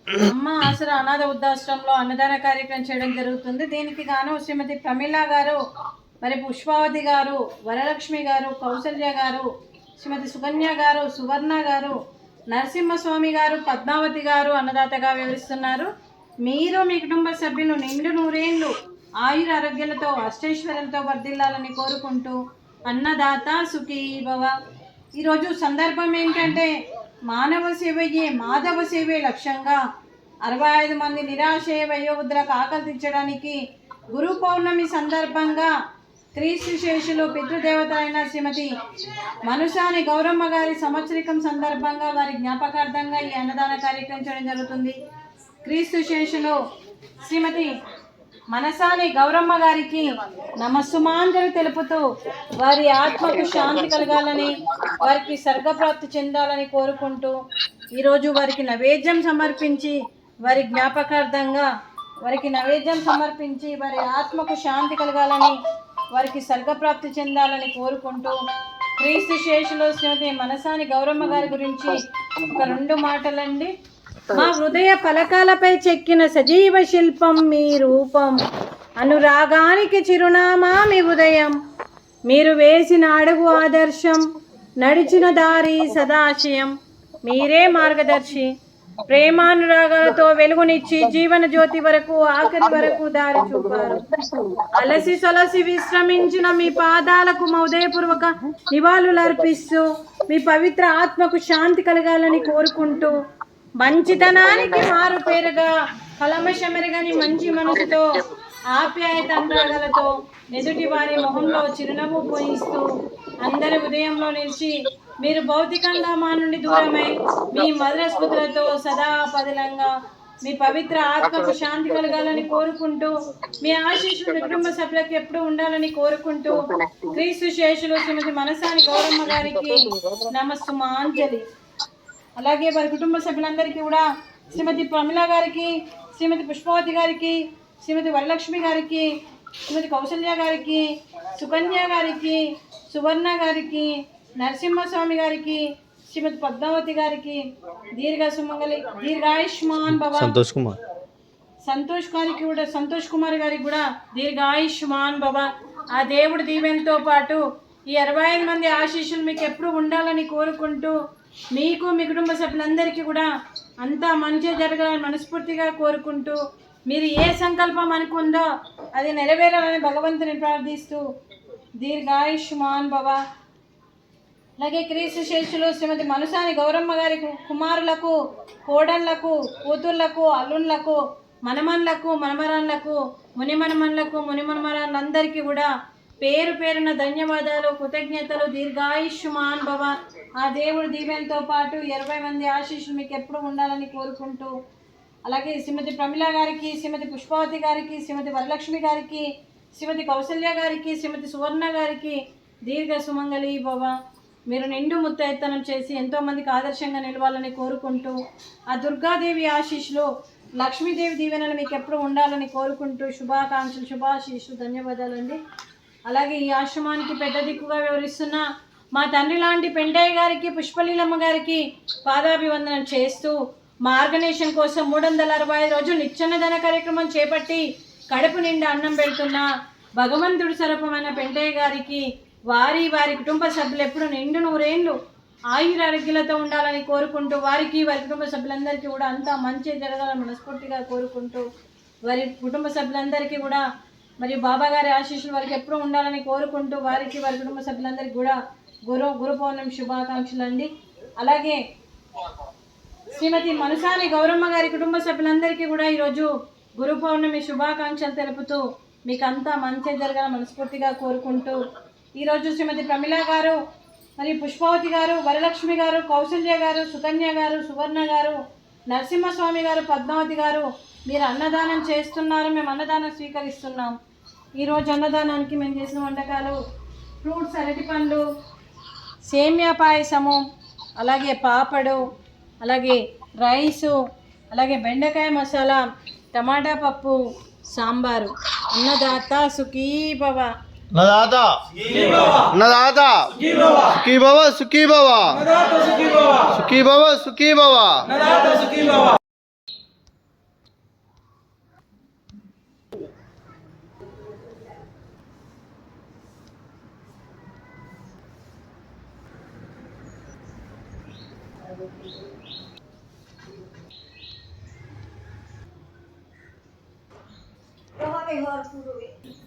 అమ్మ ఆసరా అనాథ వృద్ధాశ్రమంలో అన్నదాన కార్యక్రమం చేయడం జరుగుతుంది. దీనికి గాను శ్రీమతి ప్రమీల గారు, మరి పుష్పావతి గారు, వరలక్ష్మి గారు, కౌసల్య గారు, శ్రీమతి సుకన్య గారు, సువర్ణ గారు, నరసింహస్వామి గారు, పద్మావతి గారు అన్నదాతగా వివరిస్తున్నారు. మీరు మీ కుటుంబ సభ్యులు నిండు నూరేళ్లు ఆయుర ఆరోగ్యాలతో అష్టైశ్వర్యాలతో వర్ధిల్లాలని కోరుకుంటూ అన్నదాత సుఖీ భవ. ఈరోజు సందర్భం ఏంటంటే మానవ సేవయే మాధవ సేవే లక్ష్యంగా 65 మంది నిరాశయ వయోవృద్ధులకు ఆకలి తీర్చడానికి గురు పౌర్ణమి సందర్భంగా క్రీస్తు శేషులు పితృదేవతలైన శ్రీమతి మనుషాని గౌరమ్మ గారి సంవత్సరికం సందర్భంగా వారి జ్ఞాపకార్థంగా ఈ అన్నదాన కార్యక్రమం చేయడం జరుగుతుంది. క్రీస్తు శేషులు శ్రీమతి మనసాని గౌరమ్మ గారికి నమస్సుమాంజలి తెలుపుతూ వారి ఆత్మకు శాంతి కలగాలని, వారికి స్వర్గప్రాప్తి చెందాలని కోరుకుంటూ ఈరోజు వారికి నైవేద్యం సమర్పించి వారి జ్ఞాపకార్థంగా వారి ఆత్మకు శాంతి కలగాలని, వారికి స్వర్గప్రాప్తి చెందాలని కోరుకుంటూ క్రీస్తు శేషులు శ్రీమతి మనసాని గౌరమ్మ గారి గురించి ఒక 2 మాటలండి. మా హృదయ పలకాలపై చెక్కిన సజీవ శిల్పం మీ రూపం, అనురాగానికి చిరునామా మీ ఉదయం, మీరు వేసిన అడుగు ఆదర్శం, నడిచిన దారి సదాశయం, మీరే మార్గదర్శి, ప్రేమానురాగాలతో వెలుగునిచ్చి జీవన జ్యోతి వరకు ఆఖరి వరకు దారి చూపారు. అలసి సొలసి విశ్రమించిన మీ పాదాలకు హృదయపూర్వక నివాళులర్పిస్తూ మీ పవిత్ర ఆత్మకు శాంతి కలగాలని కోరుకుంటూ మంచితనానికి మారు పేరుగా కలమషమెరగని మంచి మనసుతో ఆప్యాయత అనురాగాలతో ఎదుటి వారి మొహంలో చిరునవ్వు పోయిస్తూ అందరి ఉదయంలో నిలిచి మీరు భౌతికంగా మా నుండి దూరమై మీ మధుర స్మృతులతో సదా పదిలంగా మీ పవిత్ర ఆత్మకు శాంతి కలగాలని కోరుకుంటూ మీ ఆశీస్సులు కుటుంబ సభ్యులకు ఎప్పుడు ఉండాలని కోరుకుంటూ క్రీస్తు శేషులు శ్రీమతి మనసాని గౌరమ్మ గారికి నమస్సుమాంజలి. అలాగే వారి కుటుంబ సభ్యులందరికీ కూడా శ్రీమతి ప్రమీల గారికి, శ్రీమతి పుష్పావతి గారికి, శ్రీమతి వరలక్ష్మి గారికి, శ్రీమతి కౌసల్య గారికి, సుకన్య గారికి, సువర్ణ గారికి, నరసింహస్వామి గారికి, శ్రీమతి పద్మావతి గారికి దీర్ఘాయుష్మాన్ భవ. సంతోష్ కుమార్ గారికి కూడా దీర్ఘాయుష్మాన్ భవ. ఆ దేవుడి దీవెనతో పాటు ఈ 65 మంది ఆశీస్సులు మీకు ఎప్పుడు ఉండాలని కోరుకుంటూ మీకు మీ కుటుంబ సభ్యులందరికీ కూడా అంతా మంచి జరగాలని మనస్ఫూర్తిగా కోరుకుంటూ మీరు ఏ సంకల్పం అనుకుందో అది నెరవేరాలని భగవంతుని ప్రార్థిస్తూ దీర్ఘాయుష్మాన్ భవ. అలాగే క్రీస్తు శేషులు శ్రీమతి మనుసాని గౌరమ్మ గారి కుమారులకు, కోడళ్లకు, కూతుర్లకు, అల్లుళ్లకు, మనమన్లకు, మనమరాన్లకు, మునిమనమన్లకు, మునిమనమరాన్లందరికీ కూడా పేరు పేరున ధన్యవాదాలు, కృతజ్ఞతలు. దీర్ఘాయుష్మాన్ భవ. ఆ దేవుడి దీవెనతో పాటు 20 మంది ఆశీస్సులు మీకు ఎప్పుడు ఉండాలని కోరుకుంటూ అలాగే శ్రీమతి ప్రమీల గారికి, శ్రీమతి పుష్పావతి గారికి, శ్రీమతి వరలక్ష్మి గారికి, శ్రీమతి కౌసల్య గారికి, శ్రీమతి సువర్ణ గారికి దీర్ఘ సుమంగళి భవ. మీరు నిండు ముత్తైత్తనం చేసి ఎంతోమందికి ఆదర్శంగా నిలవాలని కోరుకుంటూ ఆ దుర్గాదేవి ఆశీస్సులు, లక్ష్మీదేవి దీవెనలు మీకు ఎప్పుడు ఉండాలని కోరుకుంటూ శుభాకాంక్షలు, శుభాశీస్సులు, ధన్యవాదాలండి. అలాగే ఈ ఆశ్రమానికి పెద్ద దిక్కుగా వివరిస్తున్న మా తండ్రి లాంటి పెంటయ్య గారికి, పుష్పలీలమ్మ గారికి పాదాభివందనం చేస్తూ మా ఆర్గనైజేషన్ కోసం 365 రోజులు నిత్యాన్నదాన కార్యక్రమం చేపట్టి కడుపు నిండా అన్నం పెడుతున్న భగవంతుడి స్వరూపమైన పెంటయ్య గారికి వారి కుటుంబ సభ్యులు ఎప్పుడు నిండు నూరేళ్లు ఆయురారోగ్యాలతో ఉండాలని కోరుకుంటూ వారి కుటుంబ సభ్యులందరికీ కూడా అంతా మంచి జరగాలని మనస్ఫూర్తిగా కోరుకుంటూ వారి కుటుంబ సభ్యులందరికీ కూడా మరియు బాబా గారి ఆశీస్సులు వారికి ఎప్పుడు ఉండాలని కోరుకుంటూ వారి కుటుంబ సభ్యులందరికీ కూడా గురు పౌర్ణమి శుభాకాంక్షలు అండి. అలాగే శ్రీమతి మనుసాని గౌరమ్మ గారి కుటుంబ సభ్యులందరికీ కూడా ఈరోజు గురు పౌర్ణమి శుభాకాంక్షలు తెలుపుతూ మీకు అంతా మంచి జరగాలని మనస్ఫూర్తిగా కోరుకుంటూ ఈరోజు శ్రీమతి ప్రమీల గారు, మరియు పుష్పావతి గారు, వరలక్ష్మి గారు, కౌసల్య గారు, సుకన్య గారు, సువర్ణ గారు, నరసింహస్వామి గారు, పద్మావతి గారు మీరు అన్నదానం చేస్తున్నారు, మేము అన్నదానం స్వీకరిస్తున్నాం. ఈరోజు అన్నదానానికి మేము చేసిన వంటకాలు ఫ్రూట్స్, అరటిపండ్లు, సేమియా పాయసము, అలాగే పాపడు, అలాగే రైసు, అలాగే బెండకాయ మసాలా, టమాటా పప్పు, సాంబారు. అన్నదాత సుఖీ భవ. అన్నదాత అన్నదాత సుఖీ భవ, సుఖీ భవ, సుఖీ భవ, సుఖీ భవ. तेव्हा मी घर सुरू आहे